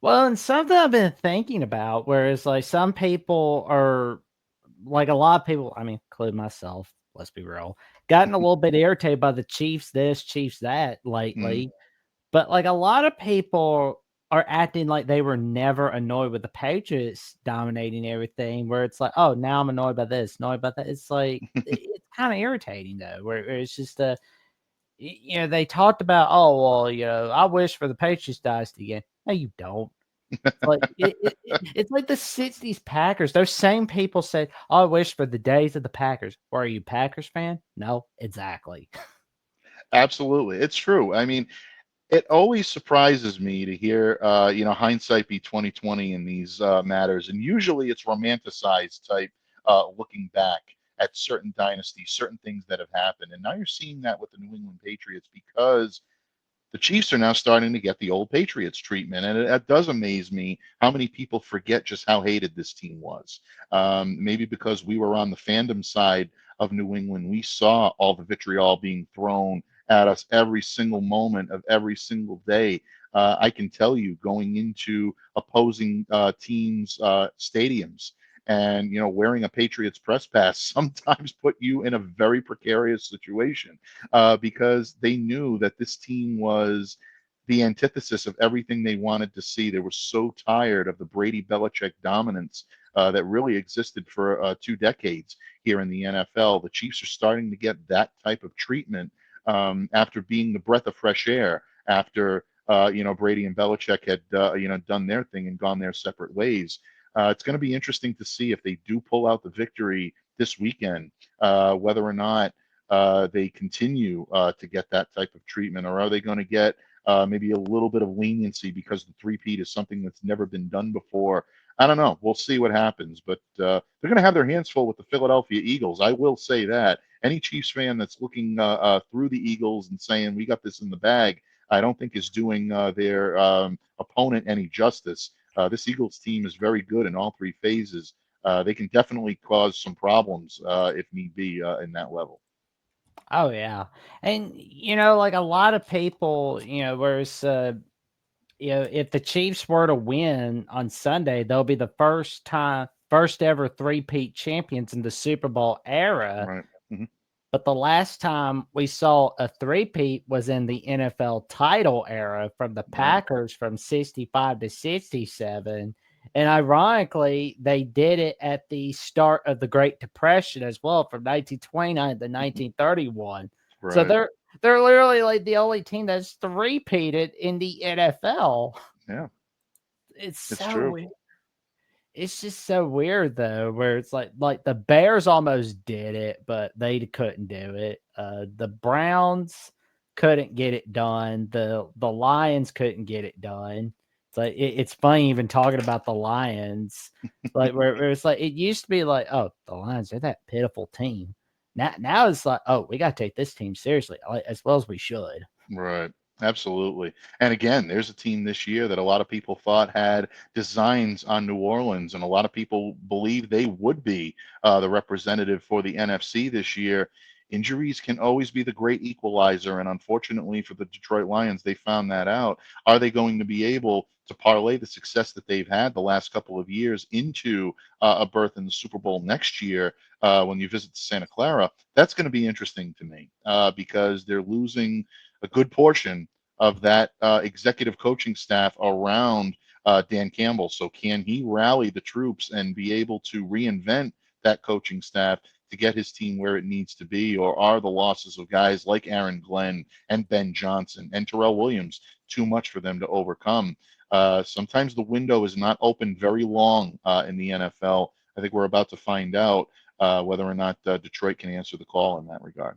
Well, and something I've been thinking about, whereas like some people are like a lot of people, I mean, including myself, let's be real, gotten a little bit irritated by the Chiefs this, Chiefs that Mhm. lately. But like a lot of people are acting like they were never annoyed with the Patriots dominating everything, where it's like, oh, now I'm annoyed by this, annoyed by that. It's like it's kind of irritating though, where it's just they talked about, oh well, I wish for the Patriots dynasty again. No, you don't. It's like it's like the '60s Packers. Those same people said, "Oh, I wish for the days of the Packers." Well, are you a Packers fan? No, exactly. Absolutely, it's true. I mean, it always surprises me to hear, hindsight be 2020 in these matters, and usually it's romanticized type, looking back at certain dynasties, certain things that have happened, and now you're seeing that with the New England Patriots because the Chiefs are now starting to get the old Patriots treatment, and it does amaze me how many people forget just how hated this team was. Maybe because we were on the fandom side of New England, we saw all the vitriol being thrown at us every single moment of every single day. I can tell you, going into opposing teams' stadiums, and wearing a Patriots press pass sometimes put you in a very precarious situation because they knew that this team was the antithesis of everything they wanted to see. They were so tired of the Brady Belichick dominance that really existed for 2 decades here in the NFL. The Chiefs are starting to get that type of treatment after being the breath of fresh air after Brady and Belichick had done their thing and gone their separate ways. It's going to be interesting to see if they do pull out the victory this weekend, whether or not they continue to get that type of treatment, or are they going to get maybe a little bit of leniency because the three-peat is something that's never been done before? I don't know. We'll see what happens, but they're going to have their hands full with the Philadelphia Eagles. I will say that. Any Chiefs fan that's looking through the Eagles and saying we got this in the bag, I don't think is doing their opponent any justice. This Eagles team is very good in all three phases. They can definitely cause some problems if need be in that level. Oh yeah, and like a lot of people, whereas if the Chiefs were to win on Sunday, they'll be the first ever three-peat champions in the Super Bowl era. Right. Hmm. But the last time we saw a three-peat was in the NFL title era from the Right. Packers from 65 to 67. And ironically, they did it at the start of the Great Depression as well, from 1929 to 1931. So Right. they're literally like the only team that's three-peated in the NFL. Yeah. It's It's so true. weird. It's just so weird though, where it's like the Bears almost did it, but they couldn't do it. The Browns couldn't get it done. The Lions couldn't get it done. It's like it's funny even talking about the Lions, like where it's like it used to be like, oh, the Lions, they're that pitiful team. Now it's like, oh, we got to take this team seriously, like, as well as we should. Right. Absolutely. And again, there's a team this year that a lot of people thought had designs on New Orleans, and a lot of people believe they would be the representative for the NFC this year. Injuries can always be the great equalizer, and unfortunately for the Detroit Lions, they found that out. Are they going to be able to parlay the success that they've had the last couple of years into a berth in the Super Bowl next year when you visit Santa Clara? That's going to be interesting to me because they're losing a good portion of that executive coaching staff around Dan Campbell. So can he rally the troops and be able to reinvent that coaching staff to get his team where it needs to be? Or are the losses of guys like Aaron Glenn and Ben Johnson and Terrell Williams too much for them to overcome? Sometimes the window is not open very long in the NFL. I think we're about to find out whether or not Detroit can answer the call in that regard.